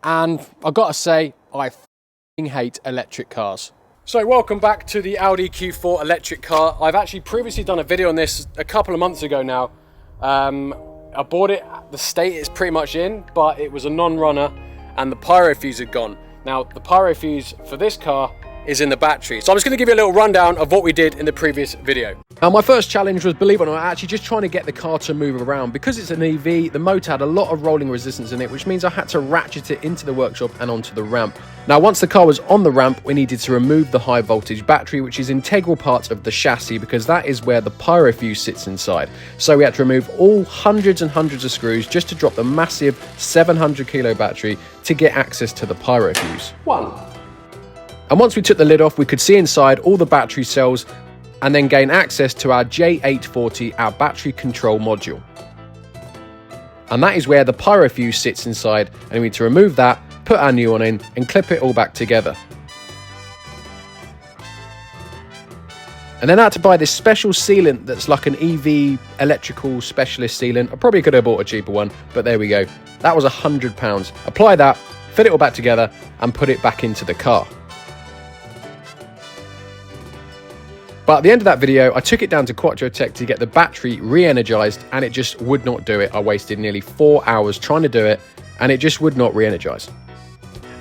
and I've got to say, I f***ing hate electric cars. So welcome back to the Audi Q4 electric car. I've actually previously done a video on this a couple of months ago now. I bought it, the state it's pretty much in, but it was a non-runner and the pyro fuse had gone. Now the pyro fuse for this car is in the battery. So I'm just going to give you a little rundown of what we did in the previous video. Now my first challenge was, believe it or not, actually just trying to get the car to move around. Because it's an EV, the motor had a lot of rolling resistance in it, which means I had to ratchet it into the workshop and onto the ramp. Now once the car was on the ramp, we needed to remove the high voltage battery, which is an integral part of the chassis because that is where the pyro fuse sits inside. So we had to remove all hundreds and hundreds of screws just to drop the massive 700 kilo battery to get access to the pyro fuse. And once we took the lid off, we could see inside all the battery cells and then gain access to our J840, our battery control module. And that is where the pyro fuse sits inside, and we need to remove that, put our new one in and clip it all back together. And then I had to buy this special sealant that's like an EV electrical specialist sealant. I probably could have bought a cheaper one, but there we go. That was £100. Apply that, fit it all back together and put it back into the car. But at the end of that video, I took it down to Quattrotech to get the battery re-energized and it just would not do it. I wasted nearly 4 hours trying to do it and it just would not re-energize.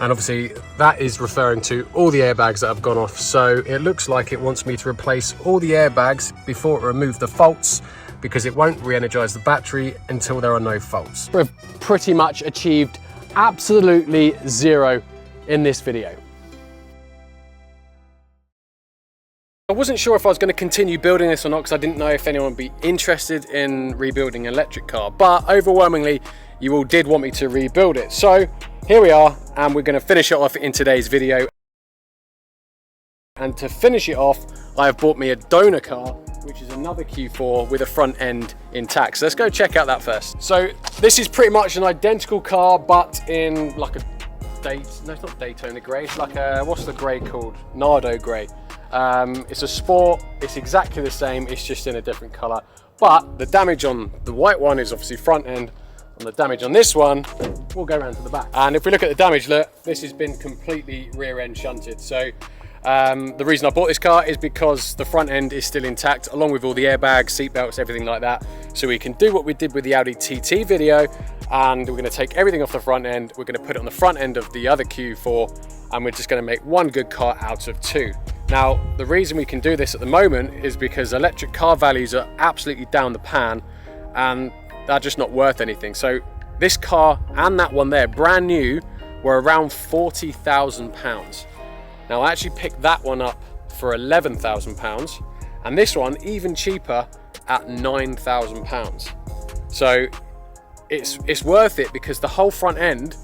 And obviously that is referring to all the airbags that have gone off. So it looks like it wants me to replace all the airbags before it removes the faults because it won't re-energize the battery until there are no faults. We've pretty much achieved absolutely zero in this video. I wasn't sure if I was going to continue building this or not because I didn't know if anyone would be interested in rebuilding an electric car, but overwhelmingly you all did want me to rebuild it. So here we are and we're going to finish it off in today's video. And to finish it off, I have bought me a donor car, which is another Q4 with a front end intact. So let's go check out that first. So this is pretty much an identical car, but in like a no, it's not Daytona grey, it's like a, what's the grey called? Nardo grey. It's a sport, it's exactly the same, it's just in a different colour. But the damage on the white one is obviously front end, and the damage on this one will go around to the back. And if we look at the damage, look, this has been completely rear end shunted. So the reason I bought this car is because the front end is still intact, along with all the airbags, seat belts, everything like that. So we can do what we did with the Audi TT video, and we're going to take everything off the front end, we're going to put it on the front end of the other Q4, and we're just going to make one good car out of two. Now, the reason we can do this at the moment is because electric car values are absolutely down the pan, and they're just not worth anything. So this car and that one there, brand new, were around £40,000. Now I actually picked that one up for £11,000, and this one even cheaper at £9,000. So it's worth it because the whole front end,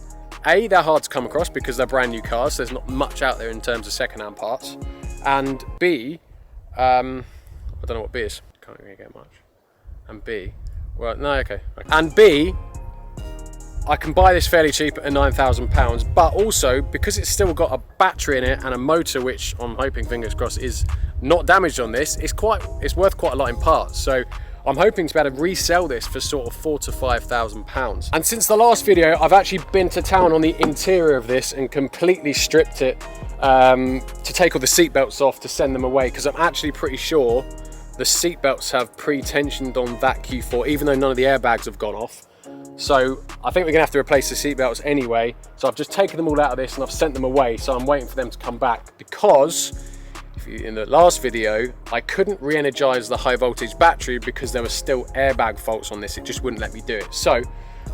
A, they're hard to come across because they're brand new cars, so there's not much out there in terms of second-hand parts, and B, I don't know what B is, can't really get much, and B, well, no, okay, and B, I can buy this fairly cheap at £9,000, but also because it's still got a battery in it and a motor, which I'm hoping, fingers crossed, is not damaged on this, it's worth quite a lot in parts. So I'm hoping to be able to resell this for sort of £4,000 to £5,000. And since the last video, I've actually been to town on the interior of this and completely stripped it to take all the seat belts off to send them away, because I'm actually pretty sure the seat belts have pre-tensioned on that Q4, even though none of the airbags have gone off. So I think we're gonna have to replace the seat belts anyway. So I've just taken them all out of this and I've sent them away. So I'm waiting for them to come back because in the last video, I couldn't re-energize the high voltage battery because there were still airbag faults on this. It just wouldn't let me do it. So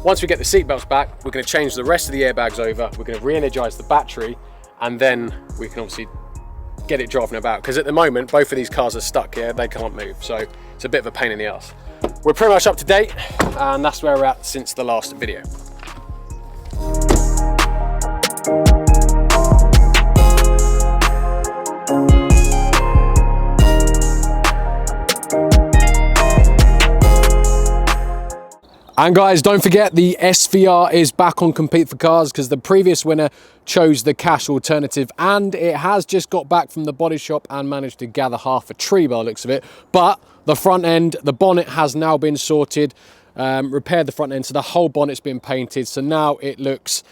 once we get the seat belts back, we're gonna change the rest of the airbags over. We're gonna re-energize the battery, and then we can obviously get it driving about. Because at the moment, both of these cars are stuck here. They can't move. So it's a bit of a pain in the ass. We're pretty much up to date, and that's where we're at since the last video. And guys, don't forget the SVR is back on Compete for Cars because the previous winner chose the cash alternative, and it has just got back from the body shop and managed to gather half a tree by the looks of it. But the front end, the bonnet has now been sorted, repaired the front end, so the whole bonnet's been painted. So now it looks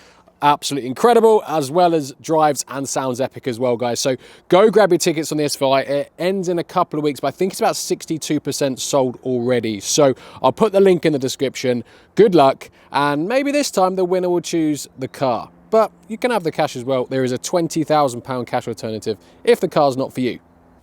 absolutely incredible, as well as drives and sounds epic as well, guys. So go grab your tickets on the SVI. It ends in a couple of weeks, but I think it's about 62% sold already. So I'll put the link in the description. Good luck, and maybe this time the winner will choose the car. But you can have the cash as well. There is a £20,000 cash alternative if the car's not for you.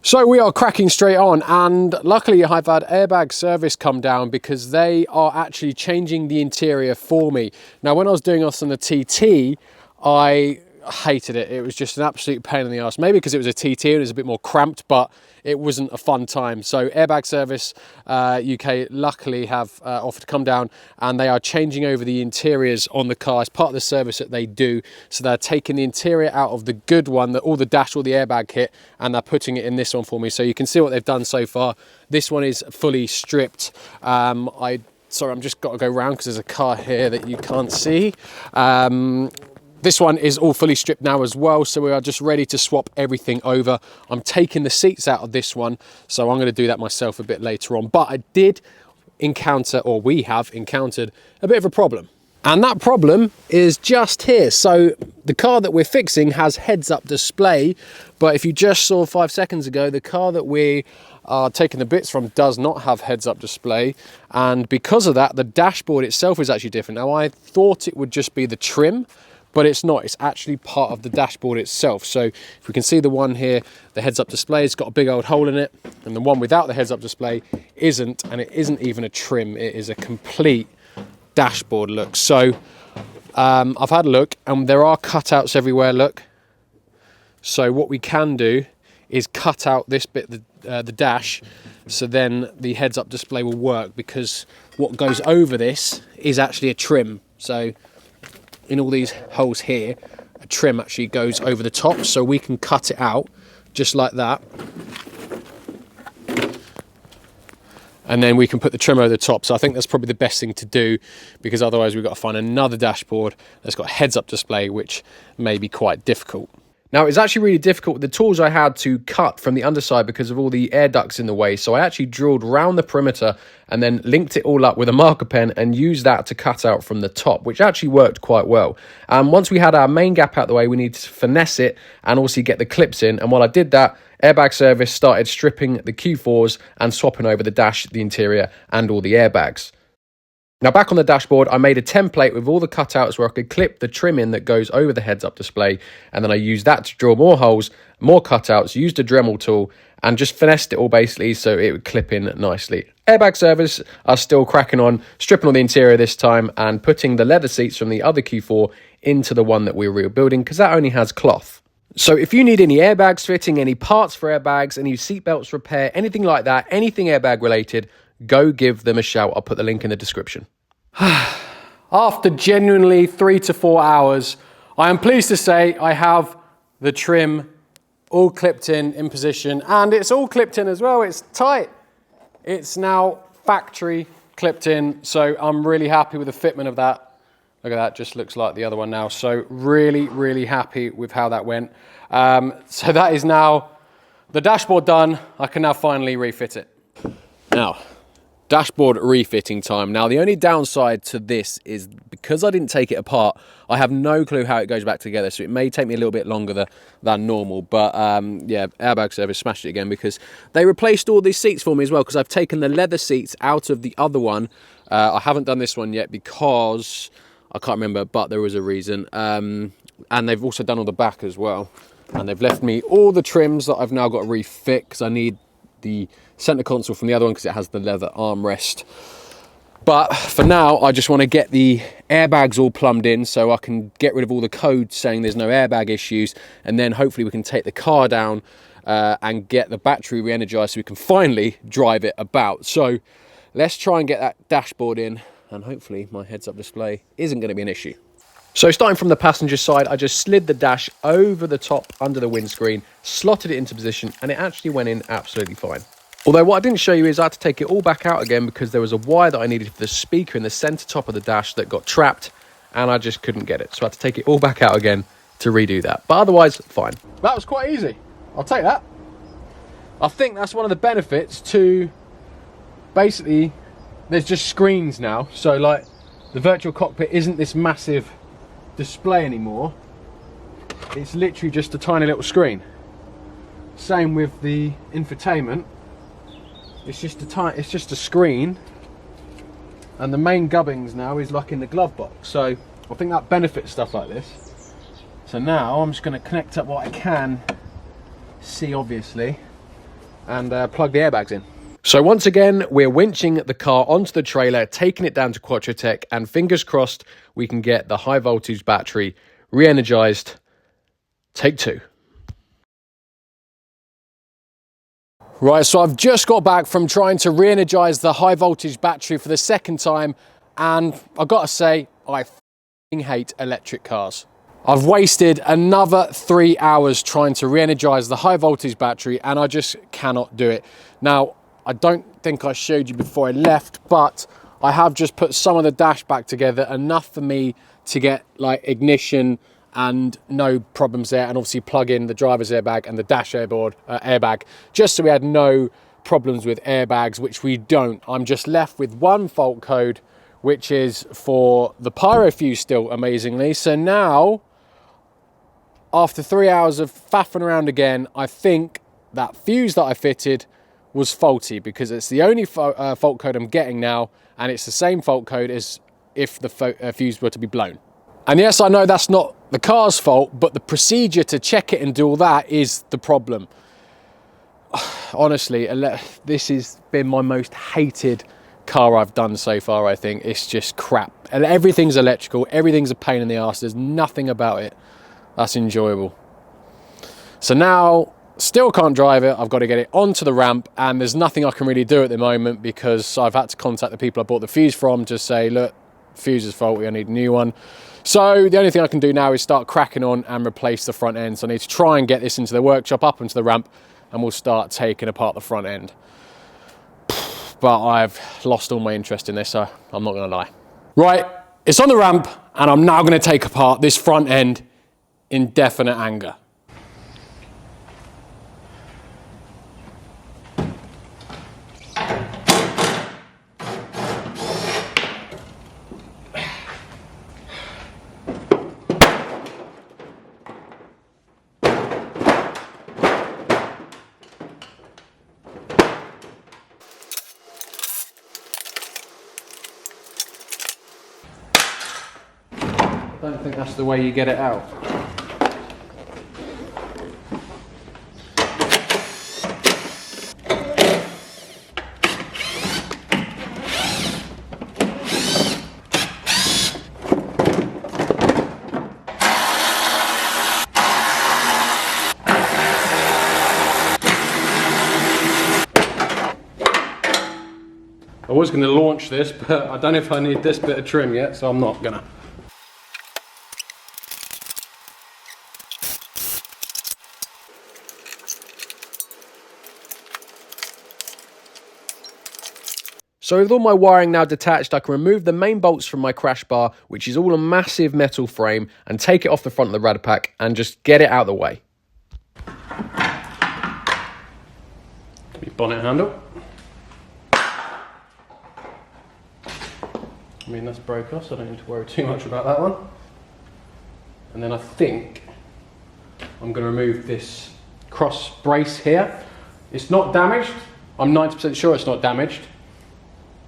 So we are cracking straight on, and luckily I've had airbag service come down because they are actually changing the interior for me. Now, when I was doing this on the TT, I hated it. It was just an absolute pain in the ass. Maybe because it was a TT and it was a bit more cramped, but it wasn't a fun time. So Airbag Service UK luckily have offered to come down, and they are changing over the interiors on the car as part of the service that they do. So they're taking the interior out of the good one, all the dash, all the airbag kit, and they're putting it in this one for me. So you can see what they've done so far. This one is fully stripped. Sorry, I'm just got to go round because there's a car here that you can't see. This one is all fully stripped now as well, so we are just ready to swap everything over. I'm taking the seats out of this one, so I'm going to do that myself a bit later on. But I did encounter, or we have encountered, a bit of a problem. And that problem is just here. So the car that we're fixing has heads-up display, but if you just saw 5 seconds ago, the car that we are taking the bits from does not have heads-up display, and because of that, the dashboard itself is actually different. Now, I thought it would just be the trim, but it's not. It's actually part of the dashboard itself. So if we can see the one here, the heads-up display, it's got a big old hole in it, and the one without the heads-up display isn't, and it isn't even a trim. It is a complete dashboard look. So I've had a look, and there are cutouts everywhere, look. So what we can do is cut out this bit, the dash, so then the heads-up display will work, because what goes over this is actually a trim. So in all these holes here, a trim actually goes over the top, so we can cut it out just like that, and then we can put the trim over the top. So I think that's probably the best thing to do, because otherwise we've got to find another dashboard that's got a heads-up display, which may be quite difficult. Now, it's actually really difficult with the tools I had to cut from the underside because of all the air ducts in the way. So I actually drilled round the perimeter and then linked it all up with a marker pen and used that to cut out from the top, which actually worked quite well. Once we had our main gap out the way, we needed to finesse it and also get the clips in. And while I did that, Airbag Service started stripping the Q4s and swapping over the dash, the interior, and all the airbags. Now, back on the dashboard, I made a template with all the cutouts where I could clip the trim in that goes over the heads-up display, and then I used that to drill more holes, more cutouts, used a Dremel tool, and just finessed it all basically so it would clip in nicely. Airbag Service are still cracking on, stripping all the interior this time and putting the leather seats from the other Q4 into the one that we're rebuilding, because that only has cloth. So if you need any airbags fitting, any parts for airbags, any seatbelts repair, anything like that, anything airbag related, go give them a shout. I'll put the link in the description. After genuinely 3 to 4 hours, I am pleased to say I have the trim all clipped in position, and it's all clipped in as well. It's tight. It's now factory clipped in, so I'm really happy with the fitment of that. Look at that, just looks like the other one now. So really, really happy with how that went. So that is now the dashboard done. I can now finally refit it. Now, dashboard refitting time. Now, the only downside to this is because I didn't take it apart, I have no clue how it goes back together, so it may take me a little bit longer than normal. But yeah, Airbag Service smashed it again because they replaced all these seats for me as well, because I've taken the leather seats out of the other one. I haven't done this one yet because I can't remember, but there was a reason. And they've also done all the back as well. And they've left me all the trims that I've now got to refit, because I need the center console from the other one because it has the leather armrest. But for now, I just want to get the airbags all plumbed in so I can get rid of all the code saying there's no airbag issues, and then hopefully we can take the car down and get the battery re-energized so we can finally drive it about. So let's try and get that dashboard in, and hopefully my heads-up display isn't going to be an issue. So starting from the passenger side, I just slid the dash over the top under the windscreen, slotted it into position, and it actually went in absolutely fine. Although what I didn't show you is I had to take it all back out again because there was a wire that I needed for the speaker in the center top of the dash that got trapped, and I just couldn't get it. So I had to take it all back out again to redo that. But otherwise, fine. That was quite easy. I'll take that. I think that's one of the benefits to basically, there's just screens now. So like the virtual cockpit isn't this massive display anymore. It's literally just a tiny little screen. Same with the infotainment. It's just a screen, and the main gubbins now is like in the glove box. So I think that benefits stuff like this. So now I'm just going to connect up what I can see, obviously, and plug the airbags in. So once again, we're winching the car onto the trailer, taking it down to Quattrotech, and fingers crossed we can get the high voltage battery re-energized. Take two. Right, so I've just got back from trying to re-energize the high voltage battery for the second time, and I've got to say, I f***ing hate electric cars. I've wasted another 3 hours trying to re-energize the high voltage battery, and I just cannot do it. Now, I don't think I showed you before I left, but I have just put some of the dash back together, enough for me to get like ignition and no problems there, and obviously plug in the driver's airbag and the dash airbag, just so we had no problems with airbags, which we don't. I'm just left with one fault code, which is for the pyro fuse still, amazingly. So now, after 3 hours of faffing around again, I think that fuse that I fitted was faulty, because it's the only fault code I'm getting now, and it's the same fault code as if the fuse were to be blown. And yes, I know that's not the car's fault, but the procedure to check it and do all that is the problem. Honestly, this has been my most hated car I've done so far, I think. It's just crap. And everything's electrical, everything's a pain in the arse. There's nothing about it that's enjoyable. So now, still can't drive it. I've got to get it onto the ramp, and there's nothing I can really do at the moment, because I've had to contact the people I bought the fuse from to say, look, fuse is faulty, I need a new one. So the only thing I can do now is start cracking on and replace the front end. So I need to try and get this into the workshop, up into the ramp, and we'll start taking apart the front end. But I've lost all my interest in this, so I'm not going to lie. Right, it's on the ramp, and I'm now going to take apart this front end in definite anger. I don't think that's the way you get it out. I was going to launch this, but I don't know if I need this bit of trim yet, so I'm not gonna. So with all my wiring now detached, I can remove the main bolts from my crash bar, which is all a massive metal frame, and take it off the front of the rudder pack and just get it out of the way. Bonnet handle. I mean, that's broke off, so I don't need to worry too much about that one. And then I think I'm going to remove this cross brace here. It's not damaged. I'm 90% sure it's not damaged.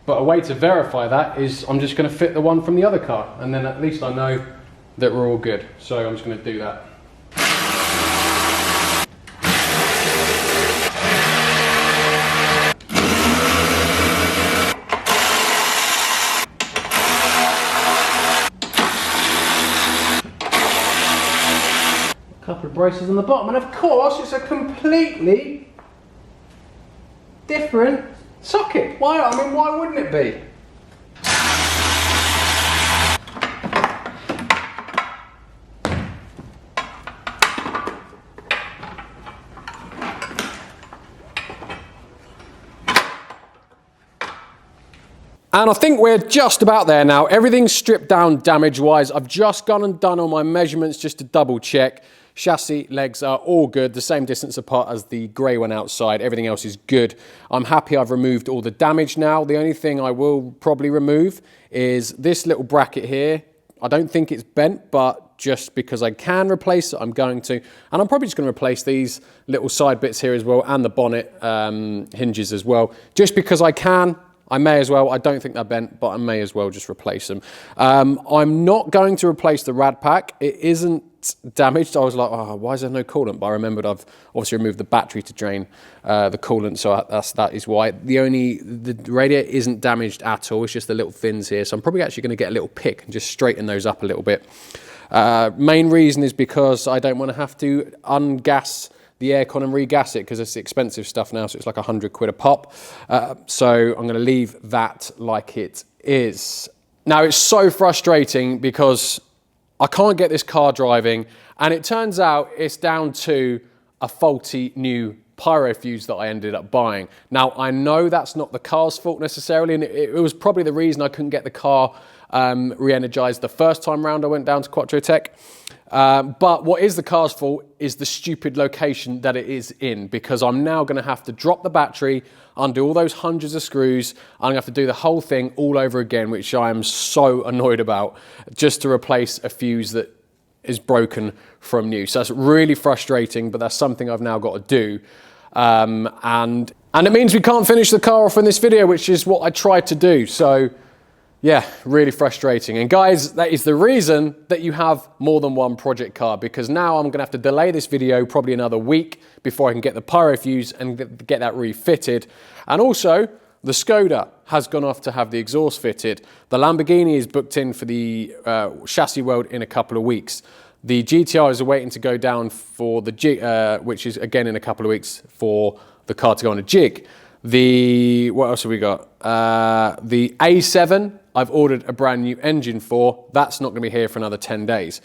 But a way to verify that is I'm just going to fit the one from the other car, and then at least I know that we're all good. So I'm just going to do that. A couple of braces on the bottom, and of course it's a completely different socket. Why? I mean, why wouldn't it be? And I think we're just about there now. Everything's stripped down damage-wise. I've just gone and done all my measurements just to double check. Chassis legs are all good, the same distance apart as the grey one outside. Everything else is good. I'm happy I've removed all the damage now. The only thing I will probably remove is this little bracket here. I don't think it's bent, but just because I can replace it, I'm going to. And I'm probably just going to replace these little side bits here as well, and the bonnet hinges as well. Just because I can, I may as well. I don't think they're bent, but I may as well just replace them. I'm not going to replace the rad pack. It isn't damaged. I was like, oh, why is there no coolant? But I remembered I've obviously removed the battery to drain the coolant, so that is why. The radiator isn't damaged at all. It's just the little fins here. So I'm probably actually going to get a little pick and just straighten those up a little bit. Main reason is because I don't want to have to ungas the aircon and regas it, because it's expensive stuff now, so it's like 100 quid a pop. So I'm going to leave that like it is. Now, it's so frustrating because I can't get this car driving, and it turns out it's down to a faulty new pyro fuse that I ended up buying. Now, I know that's not the car's fault necessarily, and it was probably the reason I couldn't get the car re-energized the first time round I went down to Quattro Tech. But what is the car's fault is the stupid location that it is in, because I'm now going to have to drop the battery, undo all those hundreds of screws. I'm going to have to do the whole thing all over again, which I am so annoyed about, just to replace a fuse that is broken from new. So that's really frustrating, but that's something I've now got to do. And it means we can't finish the car off in this video, which is what I tried to do. So yeah, really frustrating. And guys, that is the reason that you have more than one project car, because now I'm gonna have to delay this video probably another week before I can get the pyro fuse and get that refitted. And also, the Skoda has gone off to have the exhaust fitted. The Lamborghini is booked in for the chassis weld in a couple of weeks. The GTRs are waiting to go down for the jig, which is again in a couple of weeks for the car to go on a jig. What else have we got? The A7, I've ordered a brand new engine for. That's not gonna be here for another 10 days.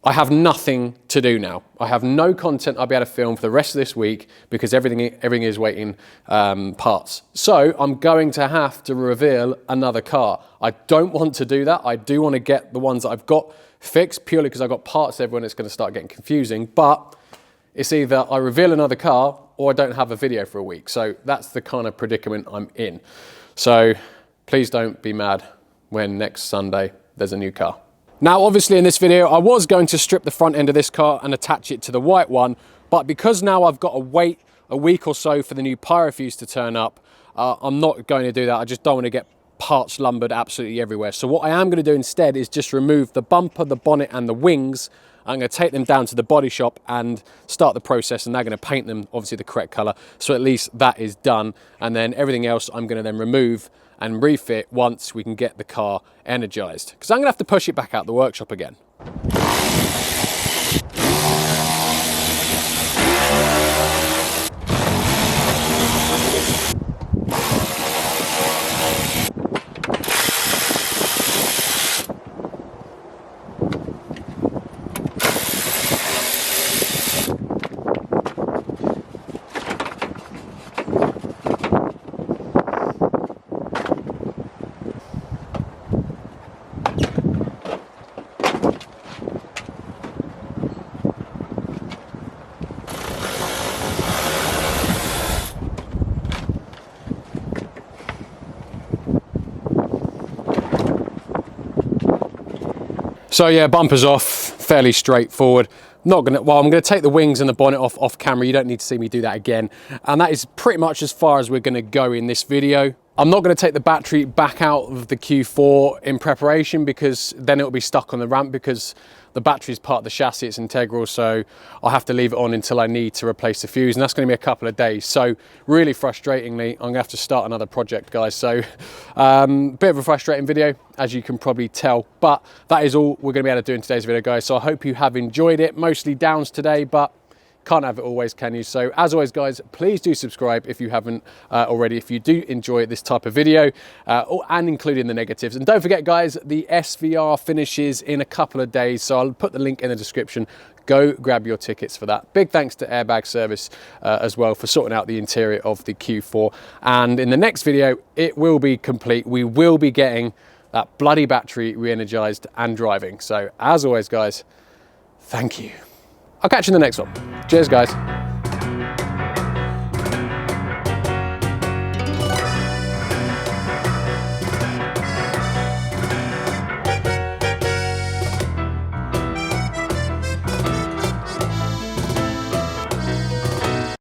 I have nothing to do now. I have no content I'll be able to film for the rest of this week because everything is waiting parts. So I'm going to have to reveal another car. I don't want to do that. I do want to get the ones that I've got fixed purely because I've got parts everywhere and it's going to start getting confusing. But it's either I reveal another car or I don't have a video for a week. So that's the kind of predicament I'm in. So please don't be mad when next Sunday there's a new car. Now, obviously in this video, I was going to strip the front end of this car and attach it to the white one, but because now I've got to wait a week or so for the new pyro fuse to turn up, I'm not going to do that. I just don't want to get parts lumbered absolutely everywhere. So what I am going to do instead is just remove the bumper, the bonnet and the wings. I'm going to take them down to the body shop and start the process, and they're going to paint them obviously the correct color. So at least that is done. And then everything else I'm going to then remove and refit once we can get the car energized. Because I'm going to have to push it back out the workshop again. So yeah, bumpers off, fairly straightforward. I'm going to take the wings and the bonnet off camera. You don't need to see me do that again. And that is pretty much as far as we're going to go in this video. I'm not going to take the battery back out of the Q4 in preparation, because then it'll be stuck on the ramp, because the battery is part of the chassis, it's integral, so I'll have to leave it on until I need to replace the fuse, and that's going to be a couple of days. So really frustratingly, I'm going to have to start another project, guys. So bit of a frustrating video, as you can probably tell, but that is all we're going to be able to do in today's video, guys. So I hope you have enjoyed it. Mostly downs today, but can't have it always, can you? So as always, guys, please do subscribe if you haven't already, if you do enjoy this type of video, and including the negatives. And don't forget, guys, the SVR finishes in a couple of days, so I'll put the link in the description. Go grab your tickets for that. Big thanks to Airbag Service as well for sorting out the interior of the Q4. And in the next video, it will be complete. We will be getting that bloody battery re-energized and driving. So as always, guys, thank you. I'll catch you in the next one. Cheers, guys.